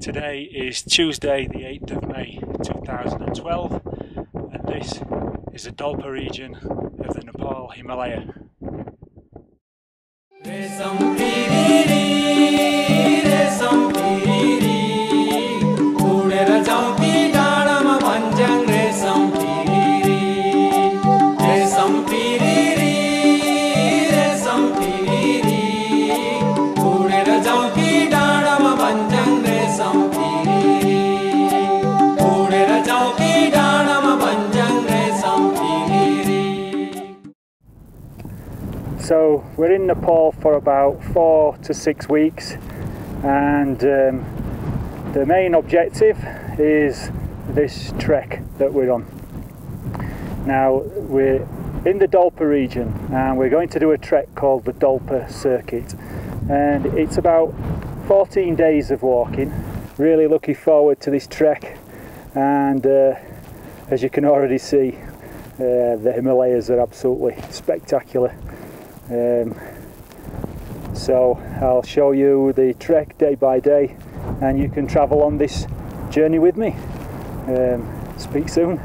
Today is Tuesday the 8th of May 2012 and this is the Dolpa region of the Nepal Himalaya. So we're in Nepal for about 4 to 6 weeks, and the main objective is this trek that we're on. Now we're in the Dolpa region and we're going to do a trek called the Dolpa Circuit, and it's about 14 days of walking. Really looking forward to this trek, and as you can already see, the Himalayas are absolutely spectacular. So I'll show you the trek day by day and you can travel on this journey with me. Speak soon.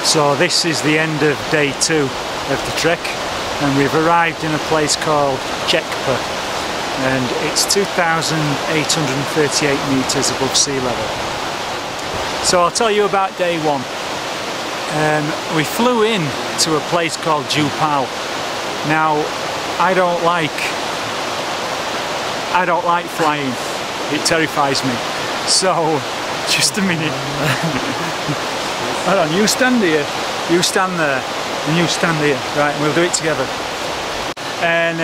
So this is the end of day 2 of the trek, and we've arrived in a place called Chekpa, and it's 2,838 metres above sea level. So I'll tell you about day 1. We flew in to a place called Jupal. Now I don't like flying, it terrifies me. So just a minute. Hold on, you stand here, you stand there, and you stand here, right, and we'll do it together. And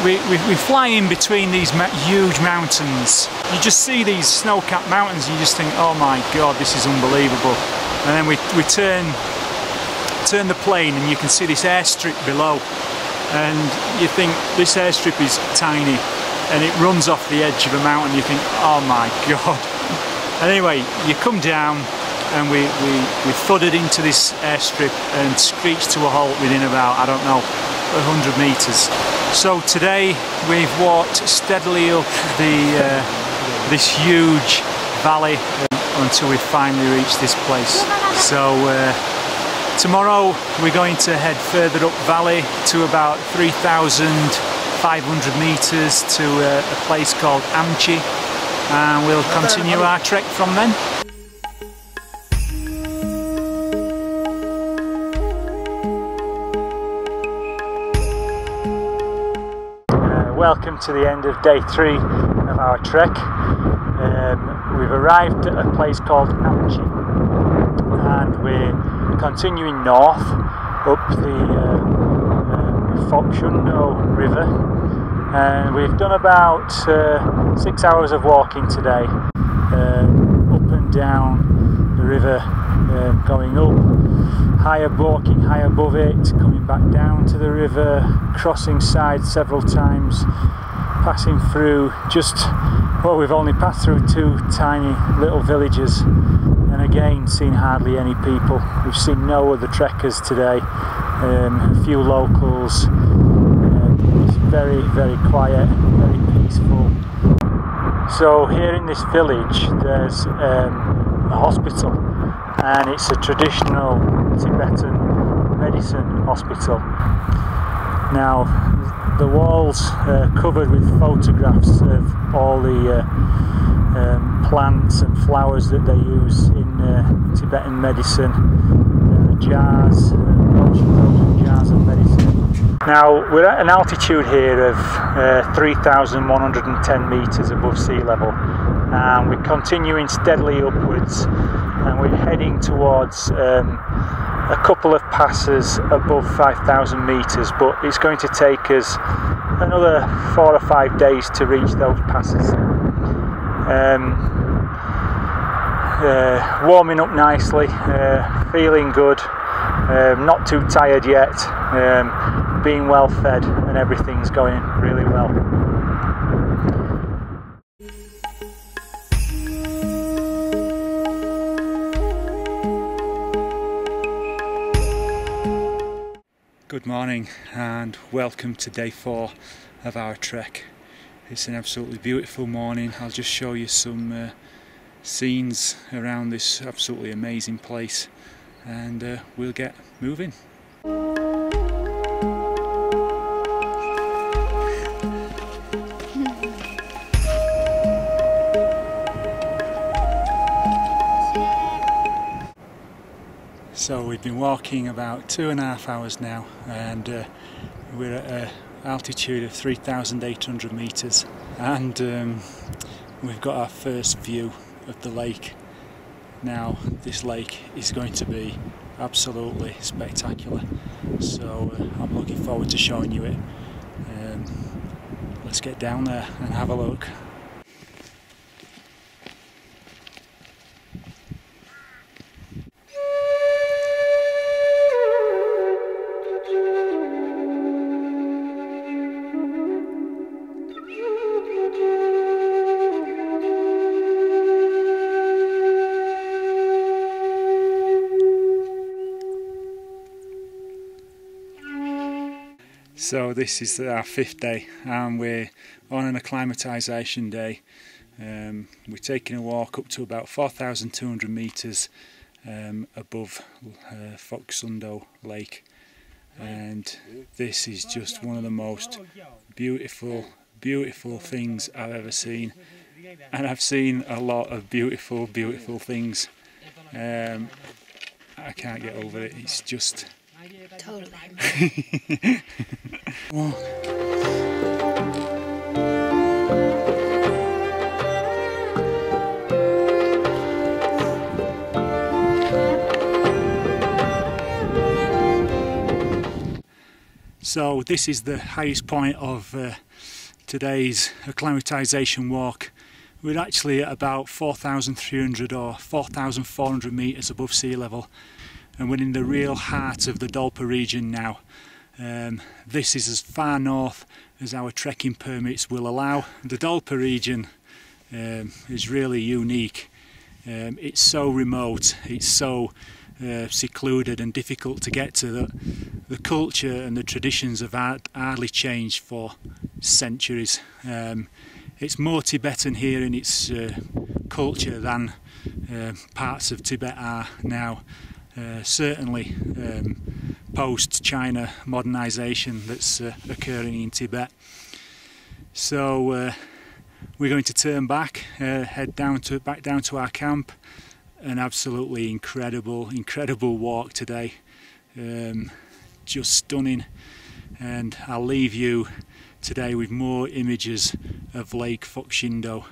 we fly in between these huge mountains. You just see these snow-capped mountains and you just think, oh my god, this is unbelievable. And then we turn the plane and you can see this airstrip below, and you think this airstrip is tiny and it runs off the edge of a mountain. You think, oh my god. Anyway, you come down and we thudded into this airstrip and screeched to a halt within about, I don't know, 100 metres. So today we've walked steadily up this huge valley until we finally reached this place. So tomorrow we're going to head further up valley to about 3,500 metres to a place called Amchi, and we'll continue our trek from then. Welcome to the end of day 3 of our trek. We've arrived at a place called Amchi, and we're continuing north up the Phoksundo River, and we've done about 6 hours of walking today, up and down the river, going up, walking high above it, coming back down to the river, crossing sides several times, passing through we've only passed through 2 tiny little villages, and again seen hardly any people. We've seen no other trekkers today, a few locals. It's very, very quiet, very peaceful. So here in this village there's a hospital, and it's a traditional Tibetan medicine hospital. Now the walls are covered with photographs of all the plants and flowers that they use in Tibetan medicine, jars, frozen jars of medicine. Now we're at an altitude here of 3,110 metres above sea level, and we're continuing steadily upwards, and we're heading towards a couple of passes above 5,000 metres, but it's going to take us another 4 or 5 days to reach those passes. Warming up nicely, feeling good, not too tired yet, being well fed, and everything's going really well. Good morning and welcome to day 4 of our trek. It's an absolutely beautiful morning. I'll just show you some scenes around this absolutely amazing place and we'll get moving. So we've been walking about 2.5 hours now and we're at an altitude of 3,800 metres and we've got our first view of the lake. Now this lake is going to be absolutely spectacular, so I'm looking forward to showing you it. Let's get down there and have a look. So this is our 5th day and we're on an acclimatisation day. We're taking a walk up to about 4,200 metres above Foksundo Lake, and this is just one of the most beautiful things I've ever seen, and I've seen a lot of beautiful things. I can't get over it, it's just totally. So this is the highest point of today's acclimatisation walk. We're actually at about 4,300 or 4,400 metres above sea level, and we're in the real heart of the Dolpa region now. This is as far north as our trekking permits will allow. The Dolpa region is really unique. It's so remote, it's so secluded and difficult to get to that the culture and the traditions have hardly changed for centuries. It's more Tibetan here in its culture than parts of Tibet are now. Certainly post-China modernisation that's occurring in Tibet. So we're going to turn back, head back down to our camp. An absolutely incredible walk today, just stunning, and I'll leave you today with more images of Lake Foksundo.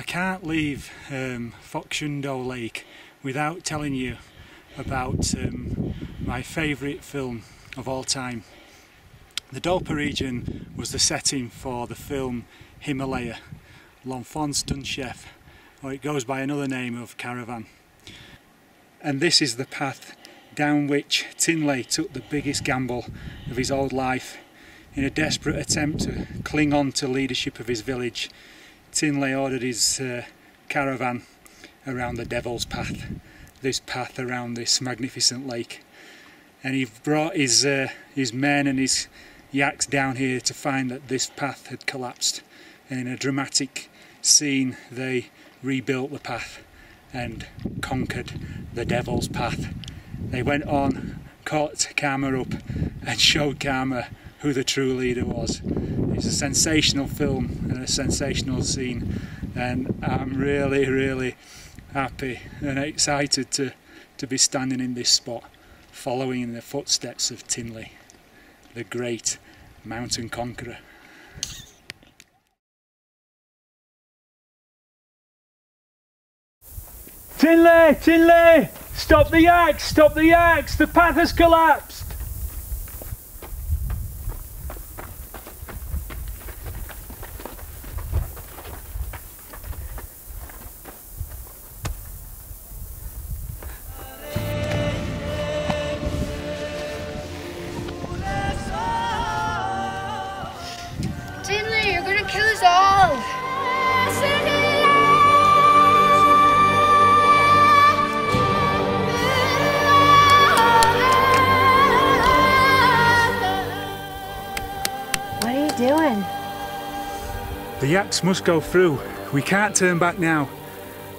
Can't leave Foksundo Lake without telling you about my favourite film of all time. The Dolpa region was the setting for the film Himalaya, L'Enfance d'un Chef, or it goes by another name of Caravan. And this is the path down which Tinley took the biggest gamble of his old life. In a desperate attempt to cling on to leadership of his village, Tinley ordered his caravan around the Devil's Path, this path around this magnificent lake. And he brought his men and his yaks down here to find that this path had collapsed. And in a dramatic scene they rebuilt the path and conquered the Devil's Path. They went on, caught Karma up and showed Karma who the true leader was. It's a sensational film and a sensational scene, and I'm really happy and excited to be standing in this spot, following in the footsteps of Tinley, the great mountain conqueror. Tinley! Tinley! Stop the yaks! Stop the yaks! The path has collapsed! Tinley, you're gonna kill us all! What are you doing? The yaks must go through. We can't turn back now.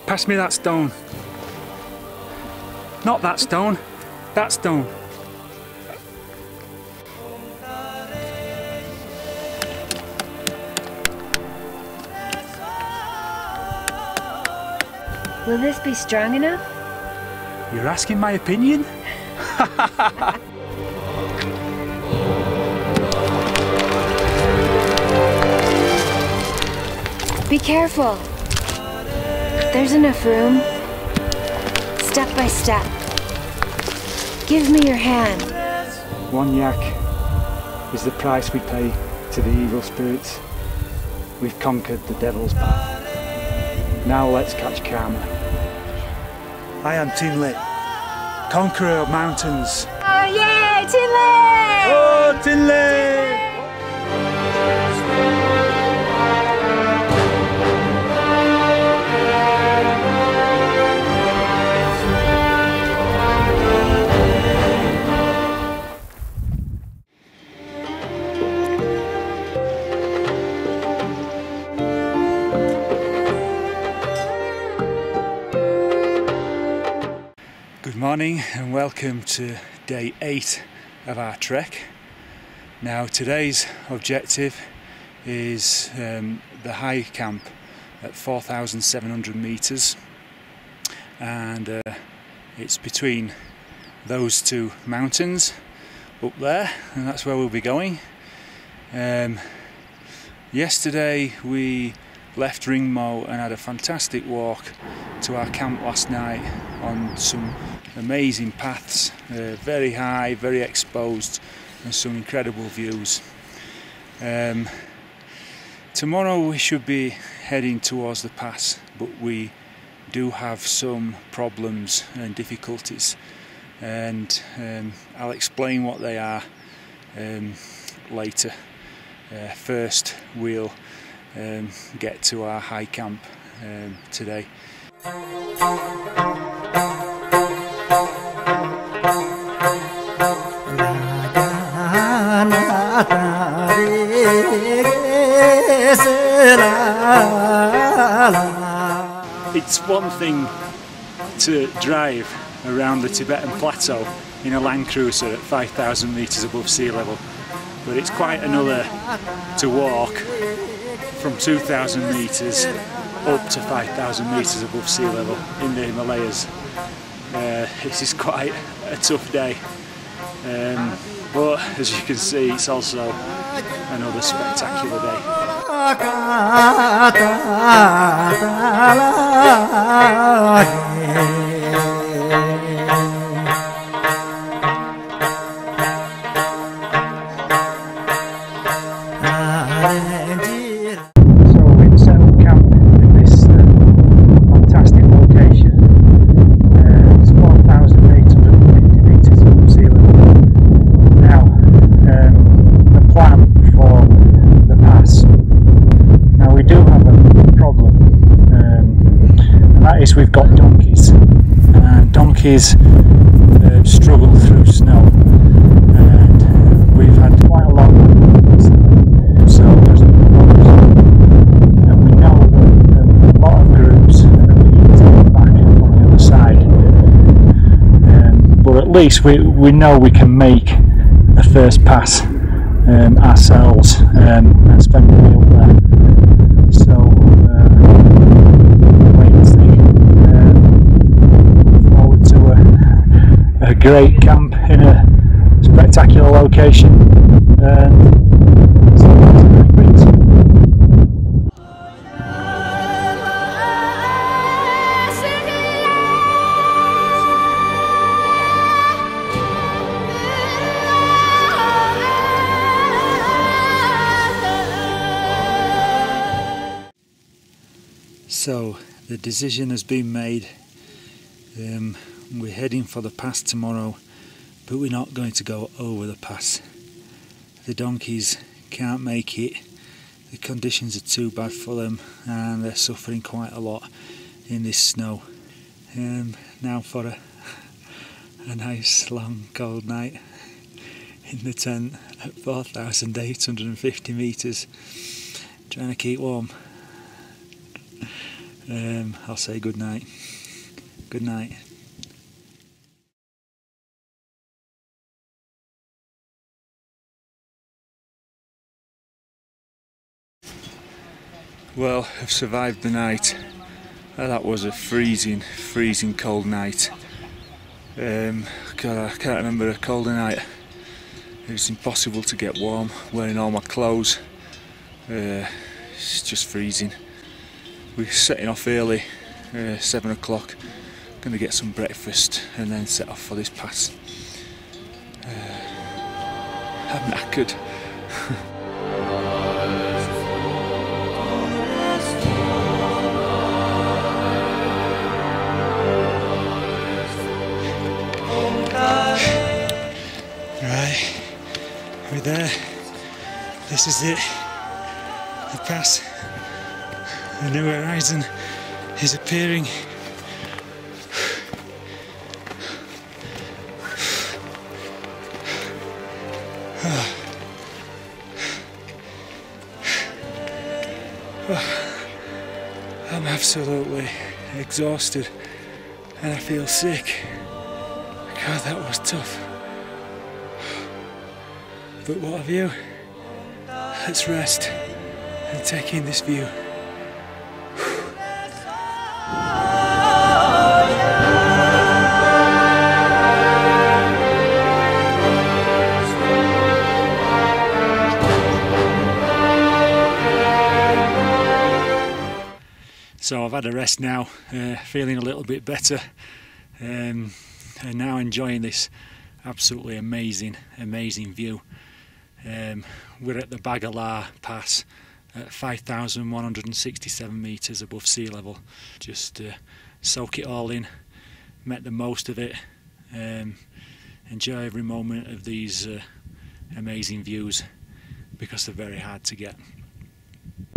Pass me that stone. Not that stone. That stone. Will this be strong enough? You're asking my opinion? Be careful. There's enough room. Step by step. Give me your hand. One yak is the price we pay to the evil spirits. We've conquered the Devil's Path. Now let's catch Karma. I am Tinley, conqueror of mountains. Oh yay, Tinley! Oh, Tinley! Good morning and welcome to day 8 of our trek. Now today's objective is the high camp at 4,700 meters, and it's between those two mountains up there, and that's where we'll be going. Yesterday we left Ringmo and had a fantastic walk to our camp last night on some amazing paths, very high, very exposed, and some incredible views. Tomorrow we should be heading towards the pass, but we do have some problems and difficulties, and I'll explain what they are later. First we'll get to our high camp today. It's one thing to drive around the Tibetan Plateau in a Land Cruiser at 5,000 meters above sea level, but it's quite another to walk from 2,000 meters up to 5,000 meters above sea level in the Himalayas. This is quite a tough day, but as you can see, it's also another spectacular day. We've got donkeys, and donkeys struggle through snow, and we've had quite a lot of so there's and we know that a lot of groups are being taken back and least we know we can make the first pass ourselves and spend the day up there. So wait and see. Forward to a great camp in a spectacular location, and see what it brings. So the decision has been made. We're heading for the pass tomorrow, but we're not going to go over the pass. The donkeys can't make it. The conditions are too bad for them and they're suffering quite a lot in this snow. Now for a nice long cold night in the tent at 4,850 metres, trying to keep warm. I'll say good night. Good night. Well, I've survived the night. That was a freezing cold night. God, I can't remember a colder night. It was impossible to get warm, wearing all my clothes. It's just freezing. We're setting off early, 7 o'clock. Going to get some breakfast and then set off for this pass. I'm knackered. Right, we're there. This is it. The pass. The new horizon is appearing. I'm absolutely exhausted and I feel sick. God, that was tough. But what a view. Let's rest and take in this view. So I've had a rest now, feeling a little bit better, and now enjoying this absolutely amazing view. We're at the Bagalar Pass at 5,167 metres above sea level. Just soak it all in, make the most of it, enjoy every moment of these amazing views, because they're very hard to get.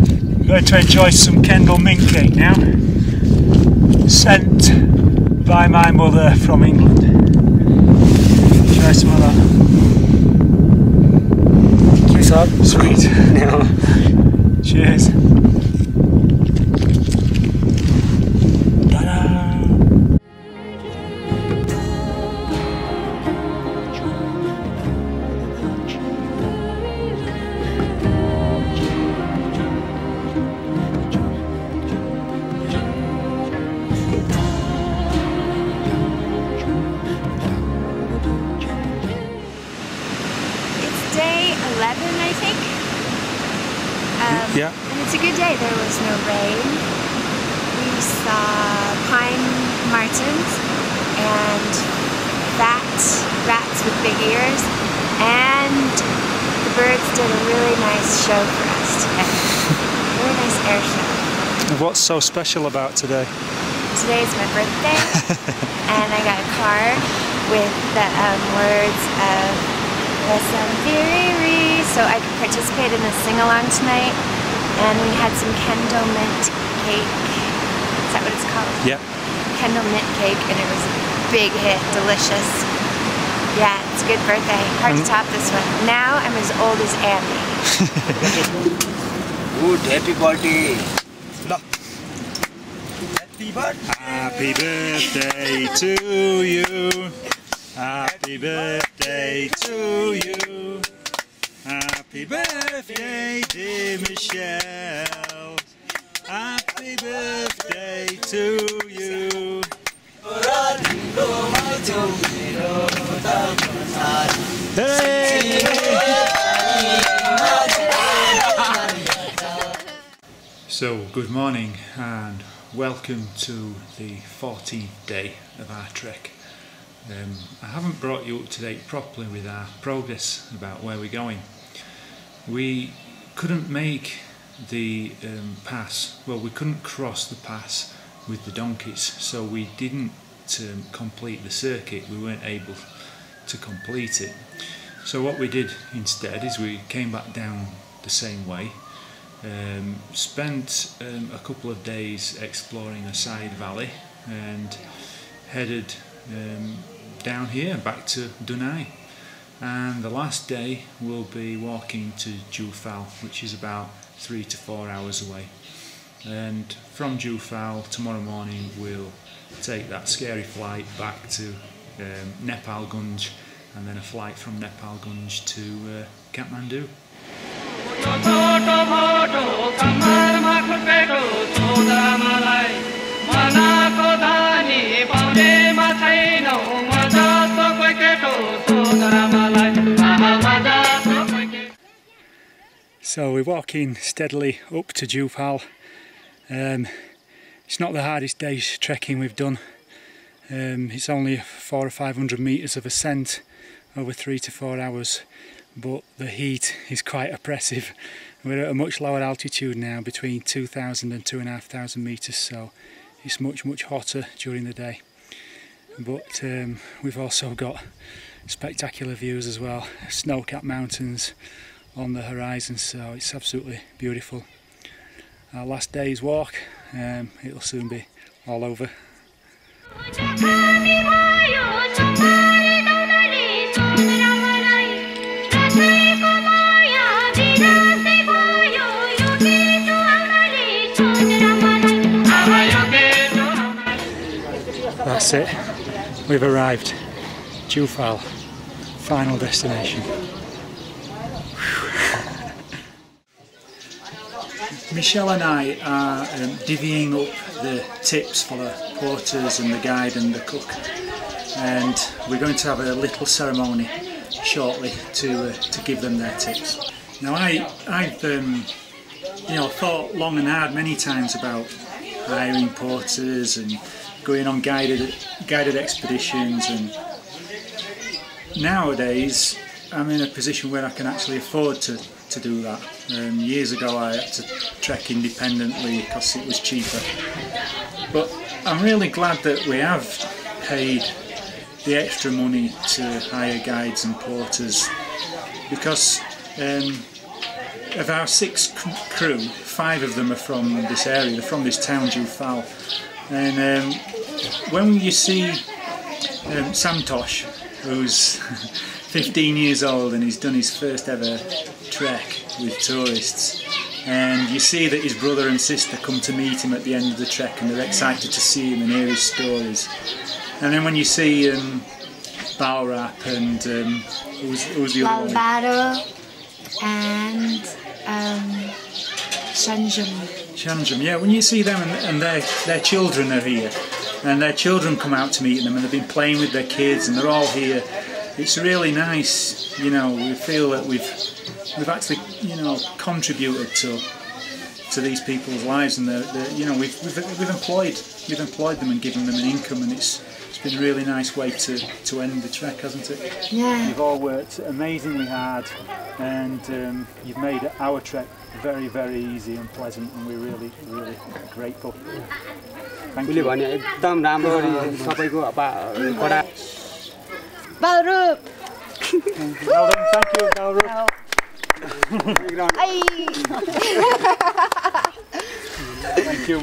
I'm going to enjoy some Kendal mint cake now, sent by my mother from England. Try some of that. Cheers up. Sweet. Yeah. Cheers. Day 11, I think. Yeah. And it's a good day. There was no rain. We saw pine martens and rats with big ears, and the birds did a really nice show for us today. Really nice air show. What's so special about today? Today is my birthday, and I got a card with the words of so I could participate in a sing-along tonight, and we had some Kendal mint cake. Is that what it's called? Yeah. Kendal mint cake, and it was a big hit, delicious. Yeah, it's a good birthday. Hard to top this one. Now I'm as old as Andy. Good, happy birthday. Happy birthday to you. Happy birthday to you. Happy birthday, dear Michelle. Happy birthday to you. Hey! So, good morning and welcome to the 14th day of our trek. I haven't brought you up to date properly with our progress about where we're going. We couldn't make the pass, well, we couldn't cross the pass with the donkeys, so we didn't complete the circuit. We weren't able to complete it. So what we did instead is we came back down the same way, spent a couple of days exploring a side valley and headed down here back to Dunai, and the last day we'll be walking to Jufal, which is about 3 to 4 hours away, and from Jufal tomorrow morning we'll take that scary flight back to Nepalgunj, and then a flight from Nepalgunj to Kathmandu. So we're walking steadily up to Jufal. It's not the hardest day's trekking we've done. It's only 400 or 500 metres of ascent over 3 to 4 hours, but the heat is quite oppressive. We're at a much lower altitude now, between 2,000 and 2,500 metres, so it's much hotter during the day. But we've also got spectacular views as well, snow-capped mountains on the horizon, so it's absolutely beautiful. Our last day's walk, it'll soon be all over. That's it, we've arrived. Jufal, final destination. Michelle and I are divvying up the tips for the porters and the guide and the cook, and we're going to have a little ceremony shortly to give them their tips. Now I've thought long and hard many times about hiring porters and going on guided expeditions, and nowadays I'm in a position where I can actually afford to do that. Years ago I had to trek independently because it was cheaper, but I'm really glad that we have paid the extra money to hire guides and porters, because of our 6 crew, 5 of them are from this area, they're from this town Jufal, and when you see Santosh, who's 15 years old and he's done his first ever trek with tourists, and you see that his brother and sister come to meet him at the end of the trek and they're excited to see him and hear his stories, and then when you see Balrap and who's the other one? Balbaro and Shanjum. Yeah, when you see them and their children are here, and their children come out to meet them, and they've been playing with their kids and they're all here, it's really nice. You know, we feel that we've actually, you know, contributed to these people's lives, and we've employed them and given them an income, and it's been a really nice way to end the trek, hasn't it? Yeah. You've all worked amazingly hard, and you've made our trek very, very easy and pleasant, and we're really, really grateful. Thank you. Well done, thank you, Balrup. Thank you.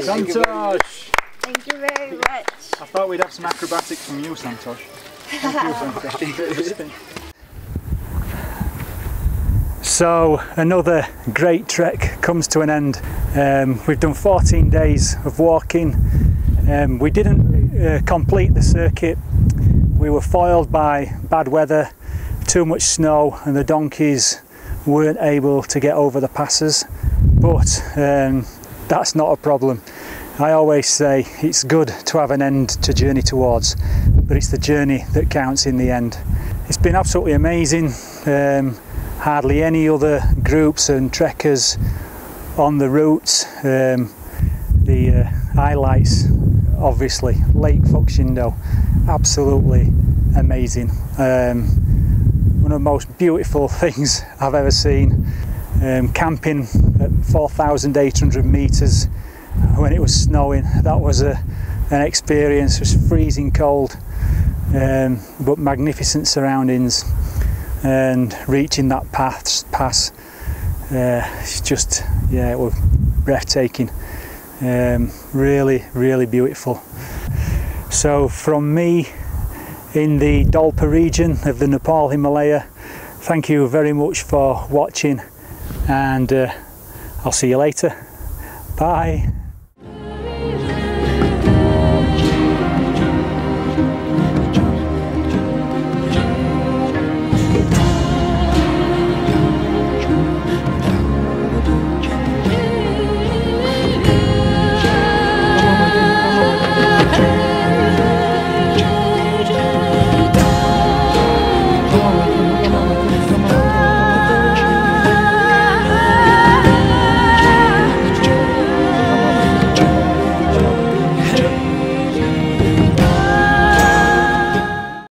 Santosh. Thank you very much. I thought we'd have some acrobatics from you, Santosh. Thank you, Santosh. So another great trek comes to an end. We've done 14 days of walking. We didn't complete the circuit. We were foiled by bad weather, too much snow, and the donkeys weren't able to get over the passes, but that's not a problem. I always say it's good to have an end to journey towards, but it's the journey that counts in the end. It's been absolutely amazing. Hardly any other groups and trekkers on the route. The highlights, obviously, Lake Fuxindoh, absolutely amazing. One of the most beautiful things I've ever seen. Camping at 4,800 meters when it was snowing, that was an experience. It was freezing cold, but magnificent surroundings, and reaching that pass, it's just, yeah, it was breathtaking. Really, really beautiful. So from me in the Dolpa region of the Nepal Himalaya, thank you very much for watching, and I'll see you later. Bye.